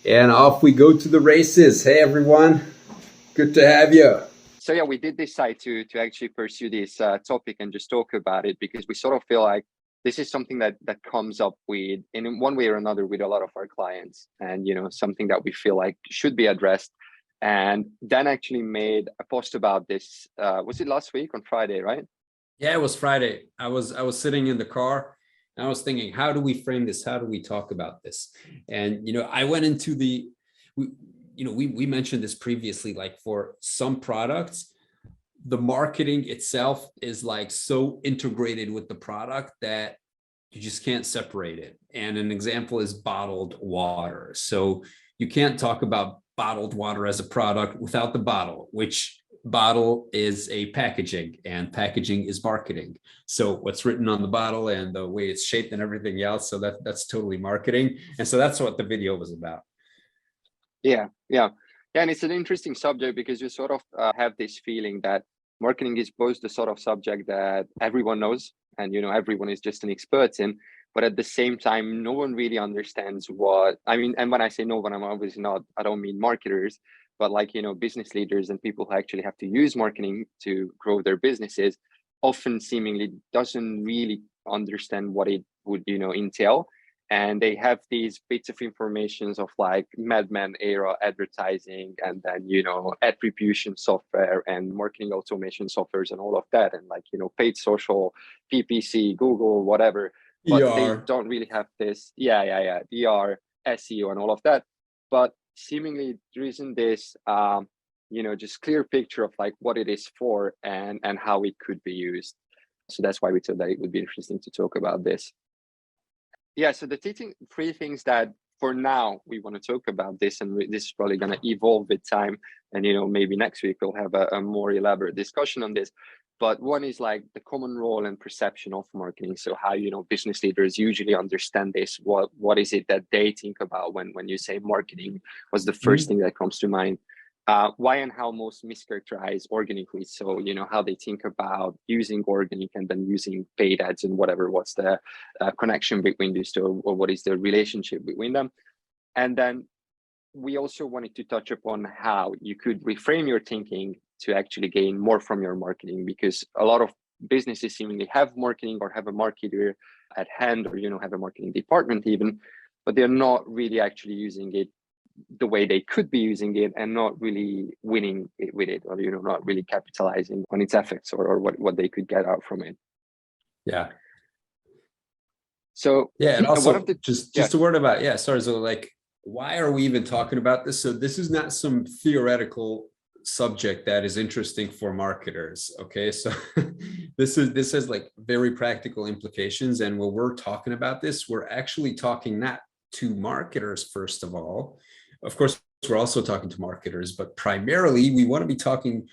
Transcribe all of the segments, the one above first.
And off we go to the races. Hey everyone, good to have you. So yeah, we did decide to actually pursue this topic and just talk about it because we sort of feel like this is something that comes up with in one way or another with a lot of our clients, and something that we feel like should be addressed. And Dan actually made a post about this. Was it last week on Friday, right? Yeah, it was Friday. I was sitting in the car and I was thinking, how do we frame this? How do we talk about this? And I went into we, we mentioned this previously, like for some products, the marketing itself is like so integrated with the product that you just can't separate it. And an example is bottled water. So you can't talk about bottled water as a product without the bottle, which bottle is a packaging and packaging is marketing. So what's written on the bottle and the way it's shaped and everything else. So that's totally marketing. And so that's what the video was about. Yeah, and it's an interesting subject because you sort of have this feeling that marketing is both the sort of subject that everyone knows and everyone is just an expert in, but at the same time no one really understands what I mean. And when I say no one, I'm obviously not, I don't mean marketers, but like business leaders and people who actually have to use marketing to grow their businesses often seemingly doesn't really understand what it would entail. And they have these bits of informations of like Madman era advertising, and then attribution software and marketing automation softwares and all of that, and like paid social, PPC, Google, whatever. But they ER. don't really have this, yeah, DR, SEO, and all of that. But seemingly there isn't this just clear picture of like what it is for and how it could be used. So that's why we thought that it would be interesting to talk about this. Yeah, so the three things that for now we want to talk about this, and this is probably going to evolve with time, and maybe next week we'll have a more elaborate discussion on this. But one is like the common role and perception of marketing. So how business leaders usually understand this. What is it that they think about when you say marketing? What's the first thing that comes to mind? Why and how most mischaracterize organically. So, how they think about using organic and then using paid ads and whatever, what's the connection between these two, or what is the relationship between them. And then we also wanted to touch upon how you could reframe your thinking to actually gain more from your marketing, because a lot of businesses seemingly have marketing or have a marketer at hand, or have a marketing department even, but they're not really actually using it the way they could be using it, and not really winning it with it, or not really capitalizing on its effects, or what they could get out from it. Yeah. So Yeah, and one also of the just a word about, yeah, sorry, so like, why are we even talking about this? So this is not some theoretical subject that is interesting for marketers. Okay, so this has like very practical implications, and when we're talking about this, we're actually talking not to marketers first of all. Of course, we're also talking to marketers, but primarily we want to be talking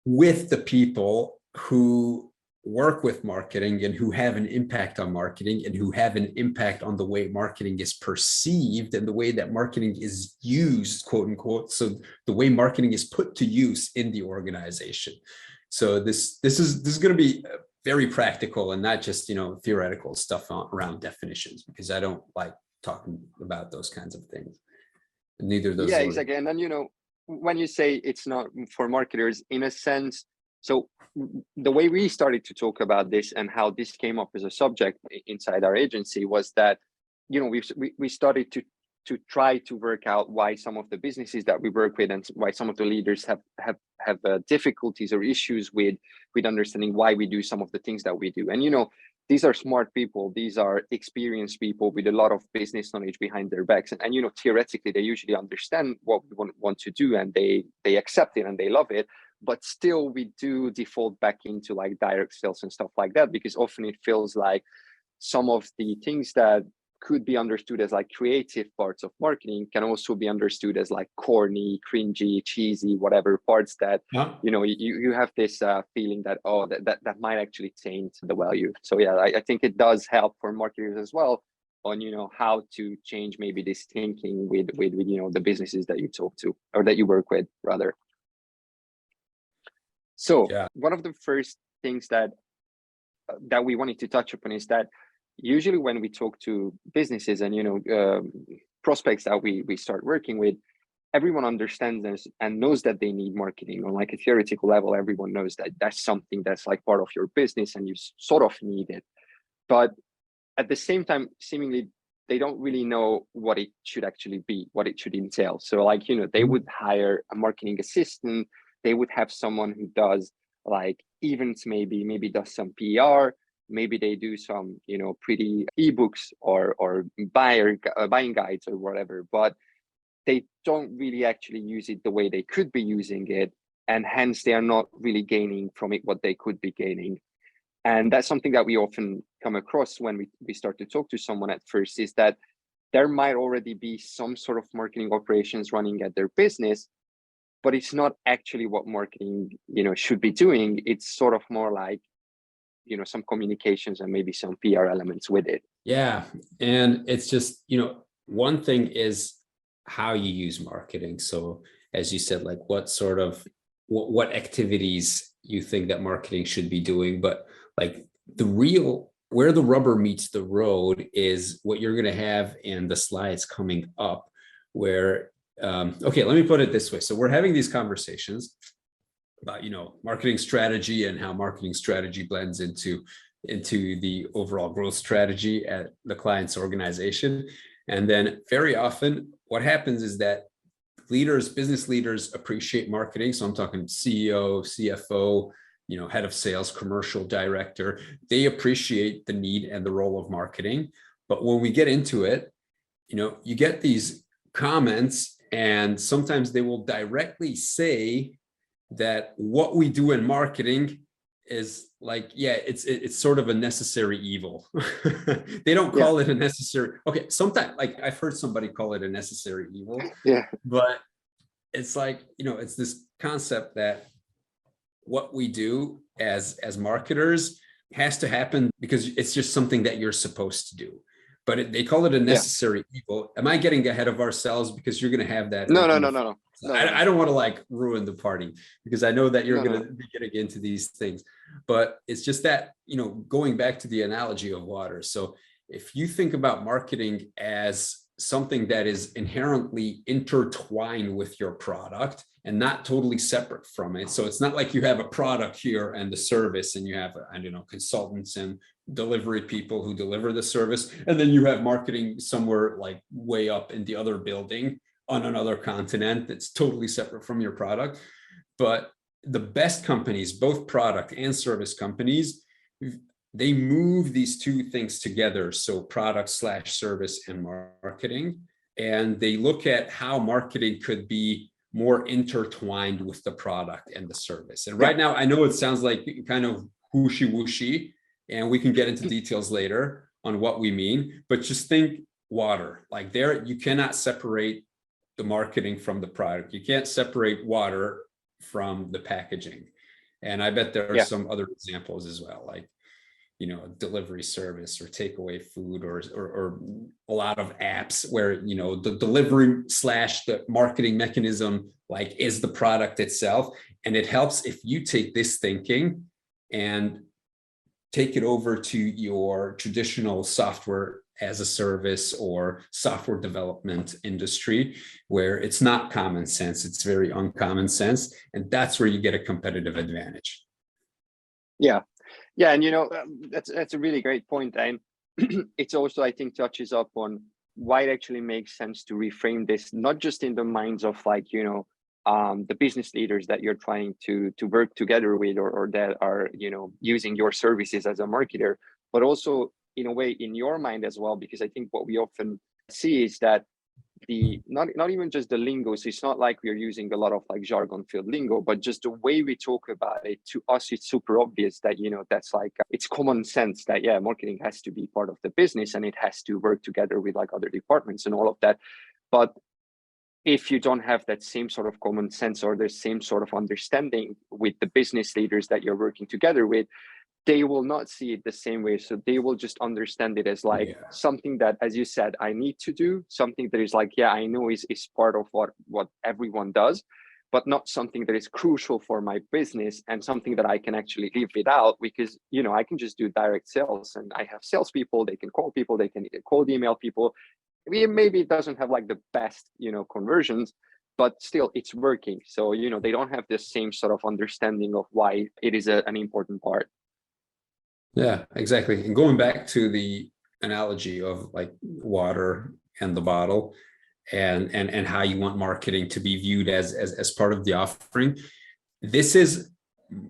with the people who work with marketing and who have an impact on marketing and who have an impact on the way marketing is perceived and the way that marketing is used, quote unquote. So the way marketing is put to use in the organization. So this is going to be very practical and not just theoretical stuff around definitions, because I don't like talking about those kinds of things. Neither of those. Yeah, exactly. And then when you say it's not for marketers, in a sense, so the way we started to talk about this and how this came up as a subject inside our agency was that we started to try to work out why some of the businesses that we work with and why some of the leaders have difficulties or issues with understanding why we do some of the things that we do. And these are smart people, these are experienced people with a lot of business knowledge behind their backs, and theoretically they usually understand what we want to do, and they accept it and they love it. But still we do default back into like direct sales and stuff like that, because often it feels like some of the things that could be understood as like creative parts of marketing can also be understood as like corny, cringy, cheesy, whatever parts that you have this feeling that that might actually taint the value. So yeah, I think it does help for marketers as well on how to change maybe this thinking with the businesses that you talk to or that you work with rather. So Yeah. one of the first things that we wanted to touch upon is that usually when we talk to businesses and prospects that we start working with, everyone understands this and knows that they need marketing on like a theoretical level. Everyone knows that that's something that's like part of your business and you sort of need it. But at the same time, seemingly they don't really know what it should actually be, what it should entail. So like, you know, they would hire a marketing assistant, they would have someone who does like events, maybe does some PR, maybe they do some, you know, pretty ebooks or buying guides or whatever, but they don't really actually use it the way they could be using it. And hence they are not really gaining from it what they could be gaining. And that's something that we often come across when we start to talk to someone at first, is that there might already be some sort of marketing operations running at their business, but it's not actually what marketing, you know, should be doing. It's sort of more like, you know, some communications and maybe some PR elements with it. Yeah. And it's just, you know, one thing is how you use marketing. So as you said, like what sort of, what activities you think that marketing should be doing, but like the real, where the rubber meets the road is what you're going to have in the slides coming up, where, okay, let me put it this way. So we're having these conversations about, you know, marketing strategy and how marketing strategy blends into the overall growth strategy at the client's organization. And then very often what happens is that leaders, business leaders appreciate marketing. So I'm talking CEO, CFO, you know, head of sales, commercial director. They appreciate the need and the role of marketing. But when we get into it, you know, you get these comments and sometimes they will directly say that what we do in marketing is like, yeah, it's sort of a necessary evil. They don't call it a necessary. Okay, sometimes like I've heard somebody call it a necessary evil. Yeah. But it's like, you know, it's this concept that what we do as marketers has to happen because it's just something that you're supposed to do. But they call it a necessary evil. Am I getting ahead of ourselves? Because you're going to have that. No. I don't want to like ruin the party because I know that you're going to be getting into these things, but it's just that, you know, going back to the analogy of water. So if you think about marketing as something that is inherently intertwined with your product and not totally separate from it. So it's not like you have a product here and the service and you have, I don't know, consultants and delivery people who deliver the service. And then you have marketing somewhere like way up in the other building on another continent that's totally separate from your product. But the best companies, both product and service companies, they move these two things together. So product / service and marketing. And they look at how marketing could be more intertwined with the product and the service. And right now, I know it sounds like kind of whooshy, and we can get into details later on what we mean, but just think water. Like there, you cannot separate the marketing from the product. You can't separate water from the packaging. And I bet there are some other examples as well, like, you know, delivery service or takeaway food or a lot of apps where, you know, the delivery / the marketing mechanism like is the product itself. And it helps if you take this thinking and take it over to your traditional software as a service or software development industry where it's not common sense, it's very uncommon sense. And that's where you get a competitive advantage. Yeah, and you know, that's a really great point, and it's also, I think, touches up on why it actually makes sense to reframe this, not just in the minds of like, you know, the business leaders that you're trying to work together with or that are, you know, using your services as a marketer, but also in a way in your mind as well, because I think what we often see is that the not even just the lingo. So it's not like we're using a lot of like jargon filled lingo, but just the way we talk about it, to us it's super obvious that, you know, that's like, it's common sense that marketing has to be part of the business and it has to work together with like other departments and all of that. But if you don't have that same sort of common sense or the same sort of understanding with the business leaders that you're working together with, they will not see it the same way. So they will just understand it as like something that, as you said, I need to do, something that is like, I know is part of what everyone does, but not something that is crucial for my business and something that I can actually live without, because, you know, I can just do direct sales and I have salespeople, they can call people, they can cold email people. maybe it doesn't have like the best, conversions, but still it's working. So, they don't have the same sort of understanding of why it is an important part. Yeah, exactly. And going back to the analogy of like water and the bottle, and how you want marketing to be viewed as part of the offering, this is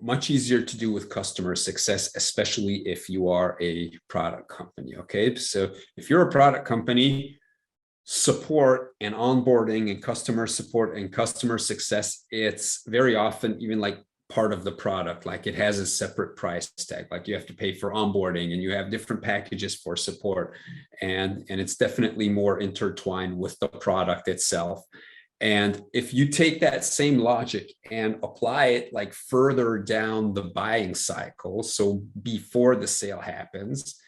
much easier to do with customer success, especially if you are a product company. Okay, so if you're a product company, support and onboarding and customer support and customer success, it's very often even like part of the product. Like it has a separate price tag, like you have to pay for onboarding and you have different packages for support, and it's definitely more intertwined with the product itself. And if you take that same logic and apply it like further down the buying cycle, so before the sale happens,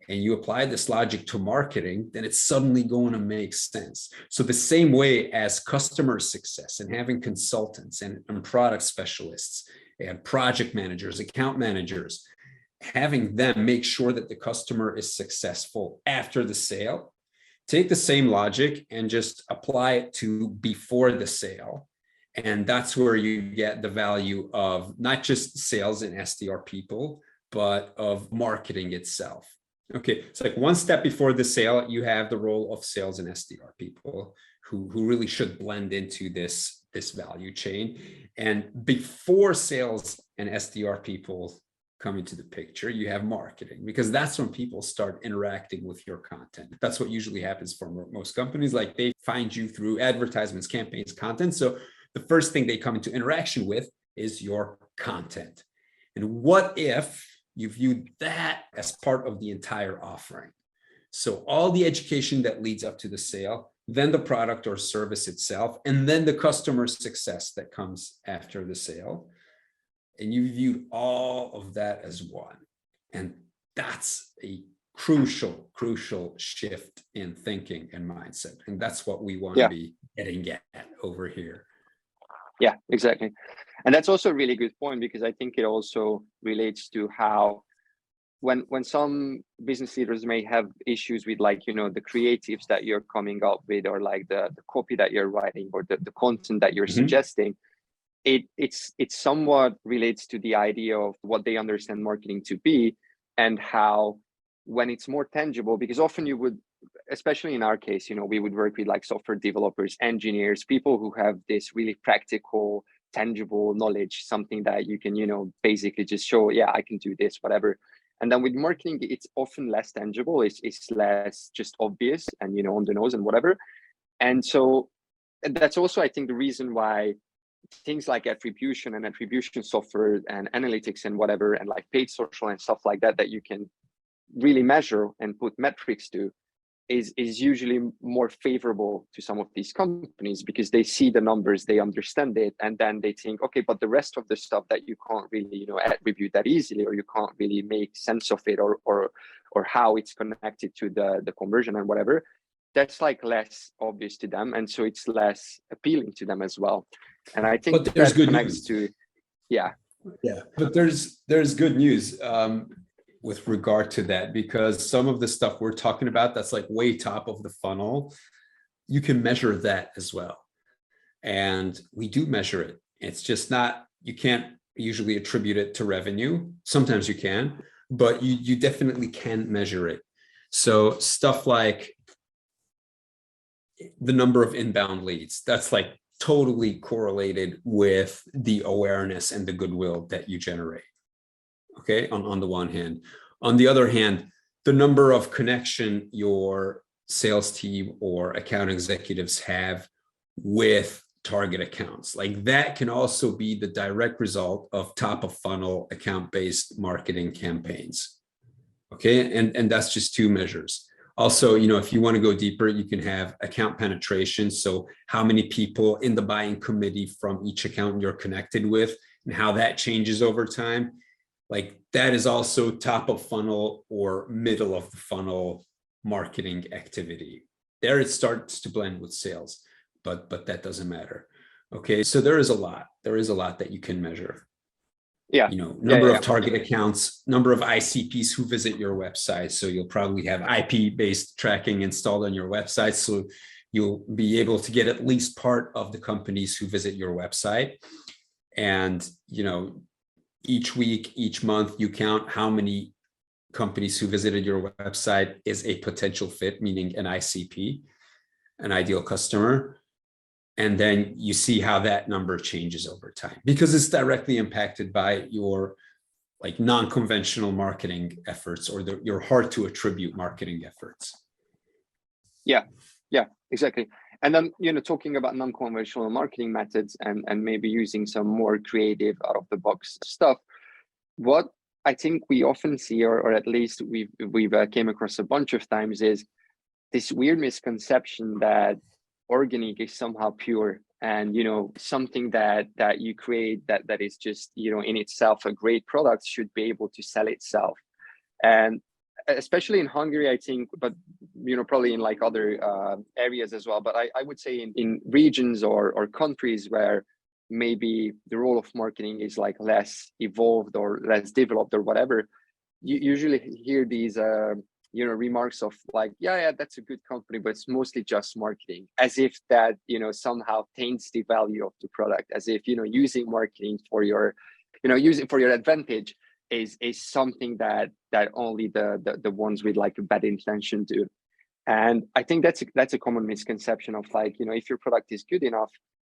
and you apply this logic to marketing, then it's suddenly going to make sense. So the same way as customer success and having consultants and product specialists and project managers, account managers, having them make sure that the customer is successful after the sale, take the same logic and just apply it to before the sale. And that's where you get the value of not just sales and SDR people, but of marketing itself. Okay, it's like one step before the sale, you have the role of sales and SDR people who really should blend into this value chain. And before sales and SDR people come into the picture, you have marketing, because that's when people start interacting with your content. That's what usually happens for most companies. Like they find you through advertisements, campaigns, content. So the first thing they come into interaction with is your content. And what if you viewed that as part of the entire offering? So all the education that leads up to the sale, then the product or service itself, and then the customer success that comes after the sale. And you viewed all of that as one. And that's a crucial shift in thinking and mindset. And that's what we want to be getting at over here. Yeah, exactly. And that's also a really good point, because I think it also relates to how when some business leaders may have issues with like, the creatives that you're coming up with, or like the copy that you're writing, or the content that you're suggesting, it's somewhat relates to the idea of what they understand marketing to be, and how when it's more tangible, because often you would, especially in our case, we would work with like software developers, engineers, people who have this really practical, tangible knowledge, something that you can, basically just show, yeah, I can do this, whatever. And then with marketing, it's often less tangible. It's less just obvious and, on the nose and whatever. And so that's also, I think, the reason why things like attribution and attribution software and analytics and whatever, and like paid social and stuff like that you can really measure and put metrics to, is usually more favorable to some of these companies, because they see the numbers, they understand it, and then they think, okay, but the rest of the stuff that you can't really, attribute that easily, or you can't really make sense of it, or how it's connected to the conversion and whatever, that's like less obvious to them, and so it's less appealing to them as well. And I think but there's that good connects news. to, yeah, but there's good news with regard to that, because some of the stuff we're talking about that's like way top of the funnel, you can measure that as well. And we do measure it. It's just not, you can't usually attribute it to revenue. Sometimes you can, but you definitely can measure it. So stuff like the number of inbound leads, that's like totally correlated with the awareness and the goodwill that you generate. Okay, on the one hand. On the other hand, the number of connection your sales team or account executives have with target accounts, like that can also be the direct result of top of funnel account-based marketing campaigns. Okay, and that's just two measures. Also, if you want to go deeper, you can have account penetration. So how many people in the buying committee from each account you're connected with, and how that changes over time. Like that is also top of funnel or middle of the funnel marketing activity. There it starts to blend with sales, but that doesn't matter. Okay, so there is a lot that you can measure. Yeah. Number Yeah. of target accounts, number of ICPs who visit your website. So you'll probably have IP-based tracking installed on your website. So you'll be able to get at least part of the companies who visit your website. And, each week, each month, you count how many companies who visited your website is a potential fit, meaning an ICP, an ideal customer. And then you see how that number changes over time, because it's directly impacted by your like non-conventional marketing efforts or your hard to attribute marketing efforts. Yeah, exactly. And then, talking about non-conventional marketing methods and maybe using some more creative out of the box stuff, what I think we often see, or at least we've came across a bunch of times, is this weird misconception that organic is somehow pure, and something that you create that is just in itself a great product should be able to sell itself. And especially in Hungary, I think, but probably in like other areas as well, but I would say in regions or countries where maybe the role of marketing is like less evolved or less developed or whatever, you usually hear these remarks of like, yeah, that's a good company, but it's mostly just marketing, as if that somehow taints the value of the product, as if using marketing for your using for your advantage is something that only the ones with like a bad intention do. And I think that's a common misconception of like, if your product is good enough,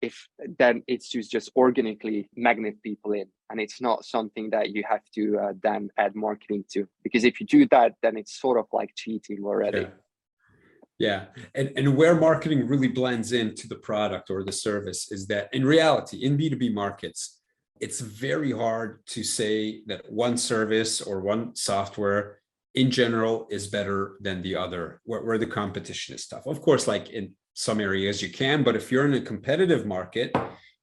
if then it's just organically magnet people in, and it's not something that you have to then add marketing to, because if you do that, then it's sort of like cheating already. Yeah. And where marketing really blends into the product or the service is that in reality, in B2B markets, it's very hard to say that one service or one software in general is better than the other, where the competition is tough. Of course, like in some areas you can, but if you're in a competitive market,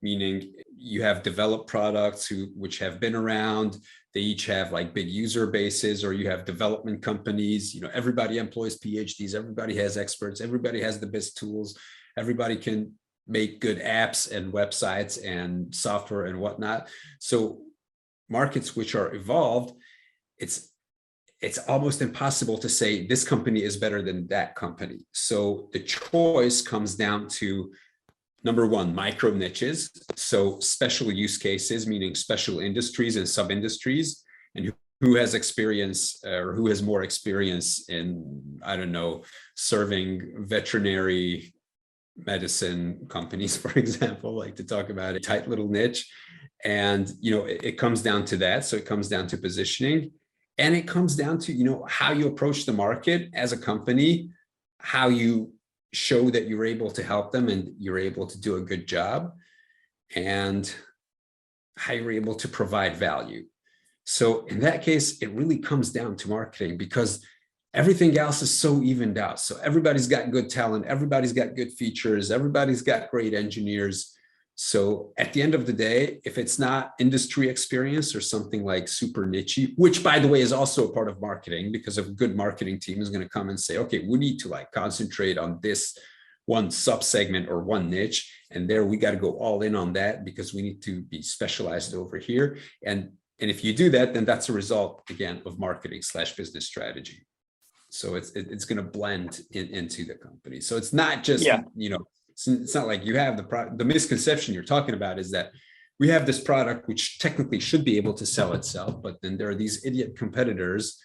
meaning you have developed products which have been around, they each have like big user bases, or you have development companies, everybody employs PhDs, everybody has experts, everybody has the best tools, everybody can make good apps and websites and software and whatnot. So markets which are evolved, it's almost impossible to say this company is better than that company. So the choice comes down to, number one, micro niches. So special use cases, meaning special industries and sub-industries, and who has experience or who has more experience in, I don't know, serving veterinary medicine companies, for example, like to talk about a tight little niche. And, it comes down to that. So it comes down to positioning, and it comes down to, how you approach the market as a company, how you show that you're able to help them and you're able to do a good job, and how you're able to provide value. So in that case, it really comes down to marketing, because everything else is so evened out. So everybody's got good talent, everybody's got good features, everybody's got great engineers. So at the end of the day, if it's not industry experience or something like super niche, which by the way is also a part of marketing, because a good marketing team is going to come and say, okay, we need to like concentrate on this one sub-segment or one niche, and there we got to go all in on that because we need to be specialized over here. And if you do that, then that's a result again of marketing / business strategy. So it's going to blend into the company. So it's not just, it's not like you have the misconception you're talking about is that we have this product which technically should be able to sell itself, but then there are these idiot competitors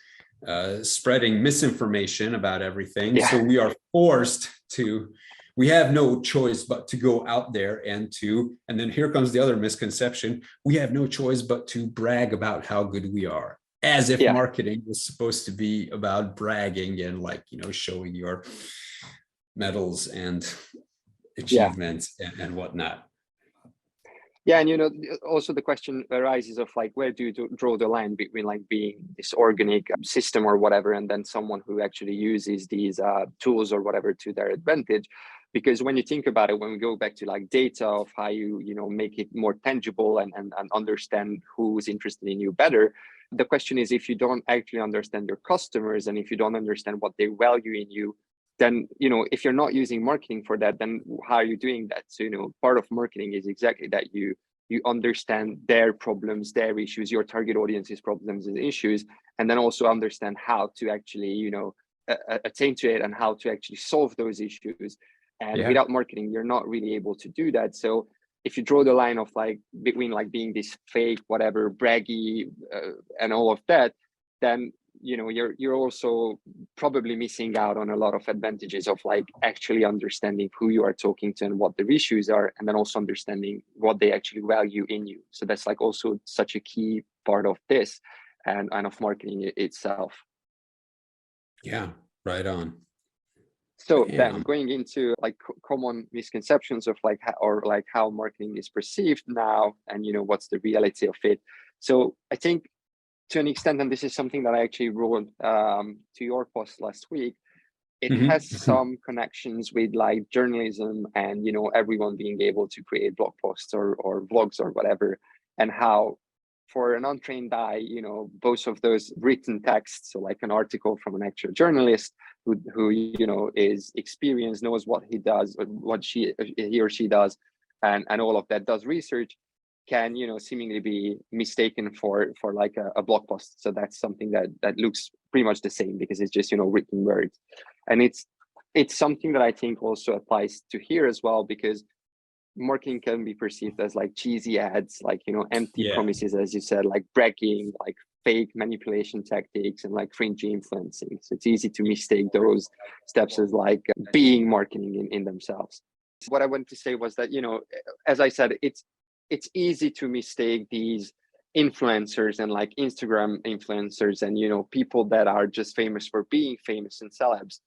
spreading misinformation about everything. Yeah. So we are forced to, we have no choice but to go out there and then here comes the other misconception. We have no choice but to brag about how good we are, as if marketing was supposed to be about bragging and like, showing your medals and achievements and whatnot. Yeah, and also the question arises of like, where do you draw the line between like being this organic system or whatever, and then someone who actually uses these tools or whatever to their advantage? Because when you think about it, when we go back to like data of how you make it more tangible and understand who's interested in you better, the question is, if you don't actually understand your customers and if you don't understand what they value in you, then if you're not using marketing for that, then how are you doing that? So part of marketing is exactly that you you understand their problems, their issues, your target audience's problems and issues, and then also understand how to actually, you know, attain to it and how to actually solve those issues. And Yeah. without marketing, you're not really able to do that. So if you draw the line of like between like being this fake, whatever, braggy, and all of that, then you know you're also probably missing out on a lot of advantages of like actually understanding who you are talking to and what their issues are, and then also understanding what they actually value in you. So that's like also such a key part of this and of marketing itself. Yeah, right on. So then Bam. going into like common misconceptions of like or like how marketing is perceived now, and you know what's the reality of it. So I think to an extent, and this is something that I actually wrote to your post last week, it has Mhm. some connections with like journalism and, you know, everyone being able to create blog posts or vlogs or whatever, and how for an untrained eye, you know, both of those written texts, so like an article from an actual journalist who you know is experienced, knows what he does, what he or she does, and all of that, does research, can, you know, seemingly be mistaken for like a blog post. So that's something that looks pretty much the same because it's just, you know, written words. And it's something that I think also applies to here as well, because marketing can be perceived as like cheesy ads, like, you know, empty Yeah. promises, as you said, like bragging, like fake manipulation tactics, and like fringy influencing. So it's easy to mistake those steps as like being marketing in themselves. What I wanted to say was that, you know, as I said, it's easy to mistake these influencers and like Instagram influencers and, you know, people that are just famous for being famous and celebs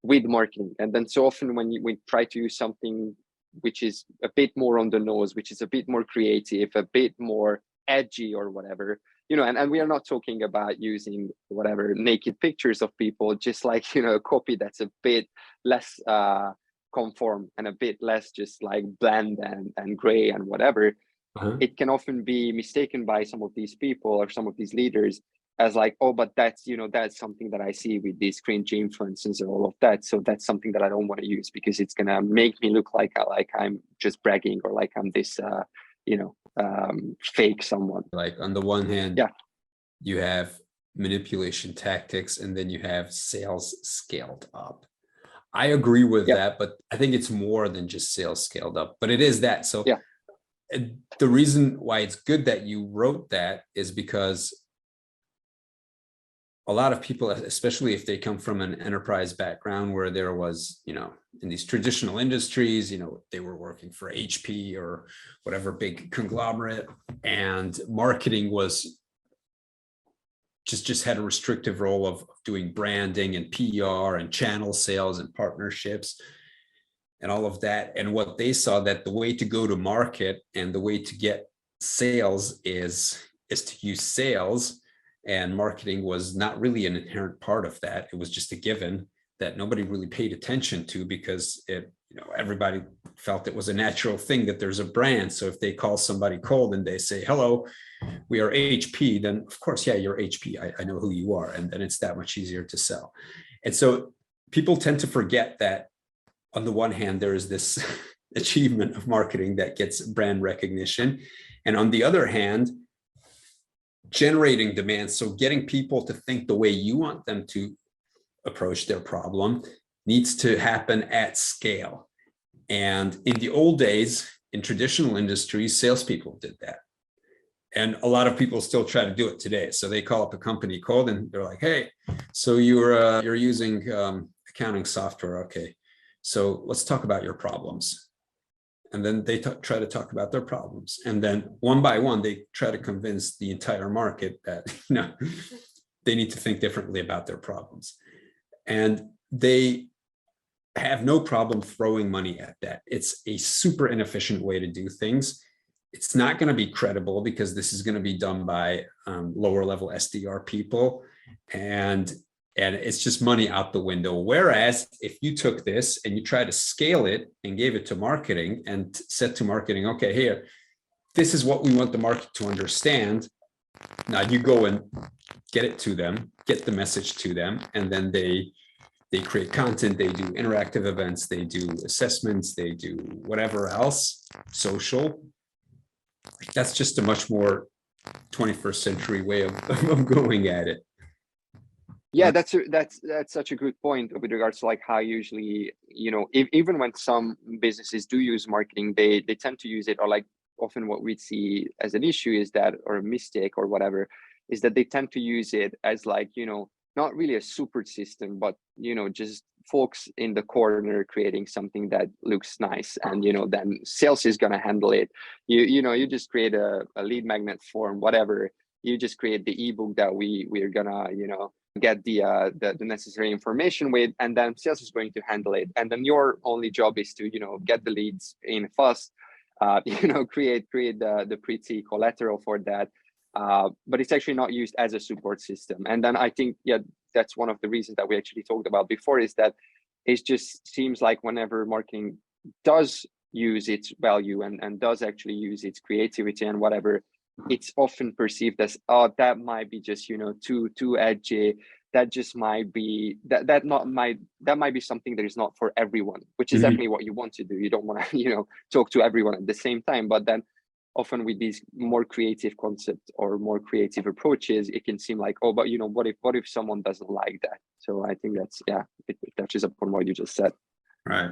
with marketing. And then so often when we try to use something which is a bit more on the nose, which is a bit more creative, a bit more edgy or whatever, you know, and we are not talking about using whatever naked pictures of people, just like, you know, a copy that's a bit less conform and a bit less just like bland and gray and whatever. Uh-huh. It can often be mistaken by some of these people or some of these leaders as like, oh, but that's, you know, that's something that I see with these cringy influences and all of that. So that's something that I don't want to use because it's gonna make me look like I'm just bragging or like I'm this you know, fake someone. Like on the one hand, Yeah. you have manipulation tactics and then you have sales scaled up. I agree with Yeah. that, but I think it's more than just sales scaled up, but it is that. So Yeah. the reason why it's good that you wrote that is because a lot of people, especially if they come from an enterprise background where there was, you know, in these traditional industries, you know, they were working for HP or whatever big conglomerate, and marketing was just had a restrictive role of doing branding and PR and channel sales and partnerships and all of that. And what they saw that the way to go to market and the way to get sales is to use sales, and marketing was not really an inherent part of that. It was just a given that nobody really paid attention to because it, you know, everybody felt it was a natural thing that there's a brand. So if they call somebody cold and they say, hello, we are HP, then of course, yeah, you're HP. I know who you are. And then it's that much easier to sell. And so people tend to forget that on the one hand, there is this achievement of marketing that gets brand recognition. And on the other hand, generating demand, so getting people to think the way you want them to approach their problem, needs to happen at scale. And in the old days, in traditional industries, salespeople did that. And a lot of people still try to do it today. So they call up a company cold and they're like, hey, so you're using accounting software. Okay, so let's talk about your problems. And then they try to talk about their problems. And then one by one, they try to convince the entire market that, you know, they need to think differently about their problems. And they have no problem throwing money at that. It's a super inefficient way to do things. It's not going to be credible because this is going to be done by lower level SDR people. And it's just money out the window. Whereas if you took this and you try to scale it and gave it to marketing and said to marketing, okay, here, this is what we want the market to understand. Now you go and get it to them, get the message to them, and then they create content, they do interactive events, they do assessments, they do whatever else, social. that's just a much more 21st century way of going at it. Yeah, that's such a good point with regards to like how usually, you know, even when some businesses do use marketing, they tend to use it, or like often what we see as an issue is that, or a mistake or whatever, is that they tend to use it as like, you know, not really a support system, but, you know, just folks in the corner creating something that looks nice, and, you know, then sales is going to handle it. You know, you just create a lead magnet form, whatever. You just create the ebook that we're gonna, you know, get the necessary information with, and then sales is going to handle it, and then your only job is to, you know, get the leads in fast, you know, create the pretty collateral for that, but it's actually not used as a support system. And then I think, yeah, that's one of the reasons that we actually talked about before, is that it just seems like whenever marketing does use its value and does actually use its creativity and whatever, it's often perceived as, oh, that might be just, you know, too edgy. That just might be that might be something that is not for everyone, which is definitely what you want to do. You don't want to, you know, talk to everyone at the same time. But then often with these more creative concepts or more creative approaches, it can seem like, oh, but, you know, what if someone doesn't like that? So I think that's, yeah, it touches upon what you just said. Right.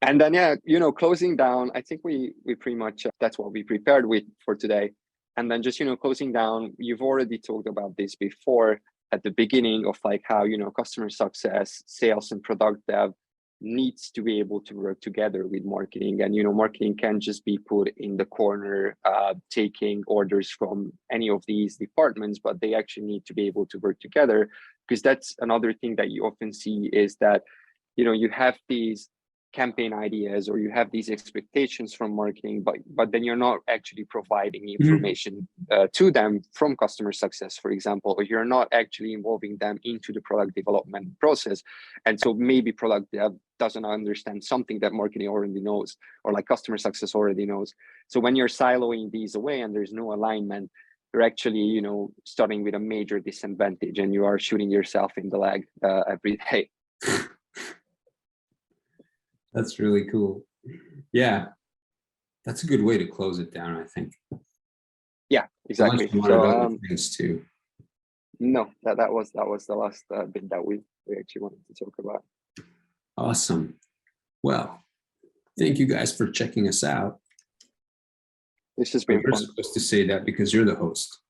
And then, yeah, you know, closing down, I think we pretty much, that's what we prepared with for today. And then just, you know, closing down, you've already talked about this before at the beginning of like how, you know, customer success, sales and product dev needs to be able to work together with marketing. And, you know, marketing can't just be put in the corner, taking orders from any of these departments, but they actually need to be able to work together. Because that's another thing that you often see, is that, you know, you have these campaign ideas or you have these expectations from marketing, but then you're not actually providing information to them from customer success, for example, or you're not actually involving them into the product development process. And so maybe product dev doesn't understand something that marketing already knows, or like customer success already knows. So when you're siloing these away and there's no alignment, you're actually, you know, starting with a major disadvantage, and you are shooting yourself in the leg every day. That's really cool. Yeah, that's a good way to close it down, I think. Yeah, exactly. So things too. No, that was the last bit that we actually wanted to talk about. Awesome. Well, thank you guys for checking us out. This has been You're fun. supposed to say that because you're the host.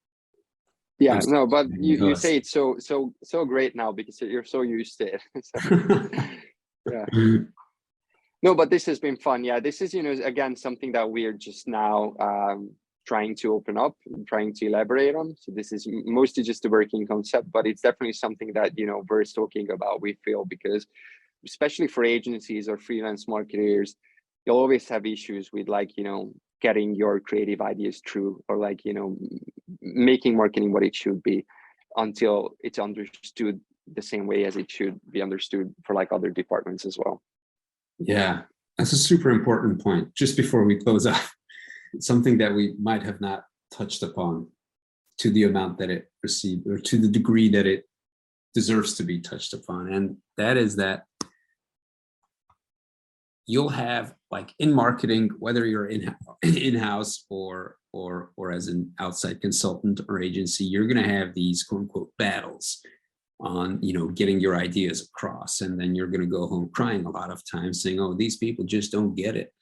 Yeah, no, but you say it so great now because you're so used to it. So, yeah. No, but this has been fun. Yeah, this is, you know, again, something that we're just now trying to open up and trying to elaborate on. So this is mostly just a working concept, but it's definitely something that, you know, we're talking about, we feel, because especially for agencies or freelance marketers, you'll always have issues with, like, you know, getting your creative ideas through, or like, you know, making marketing what it should be until it's understood the same way as it should be understood for like other departments as well. Yeah, that's a super important point. Just before we close up, something that we might have not touched upon to the amount that it received, or to the degree that it deserves to be touched upon. And that is that you'll have, like, in marketing, whether you're in-house or as an outside consultant or agency, you're going to have these quote unquote battles on, you know, getting your ideas across. And then you're going to go home crying a lot of times saying, oh, these people just don't get it.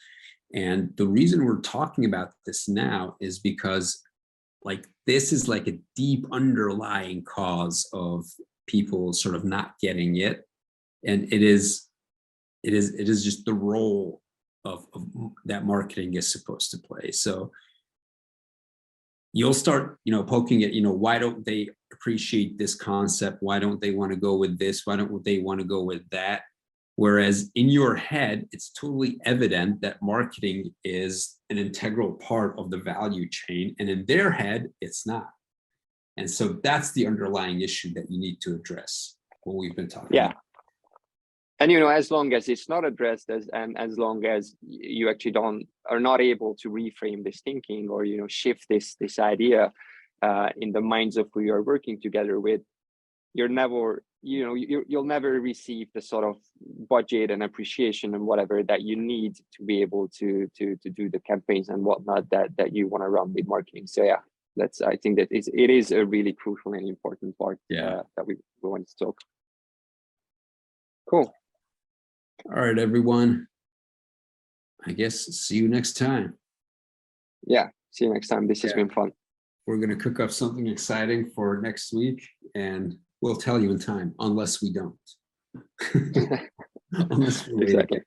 And the reason we're talking about this now is because, like, this is like a deep underlying cause of people sort of not getting it. And it is just the role of that marketing is supposed to play. So you'll start, you know, poking at, you know, why don't they appreciate this concept? Why don't they want to go with this? Why don't they want to go with that? Whereas in your head, it's totally evident that marketing is an integral part of the value chain. And in their head, it's not. And so that's the underlying issue that you need to address, what we've been talking about. And, you know, as long as it's not addressed, as long as you actually are not able to reframe this thinking, or, you know, shift this idea in the minds of who you're working together with, you're never you know, you'll never receive the sort of budget and appreciation and whatever that you need to be able to do the campaigns and whatnot that you want to run with marketing. So yeah, that's, I think that it is a really crucial and important part that we want to talk. Cool. All right, everyone. I guess see you next time. Yeah, see you next time. This has been fun. We're going to cook up something exciting for next week, and we'll tell you in time, unless we don't. Unless we Exactly.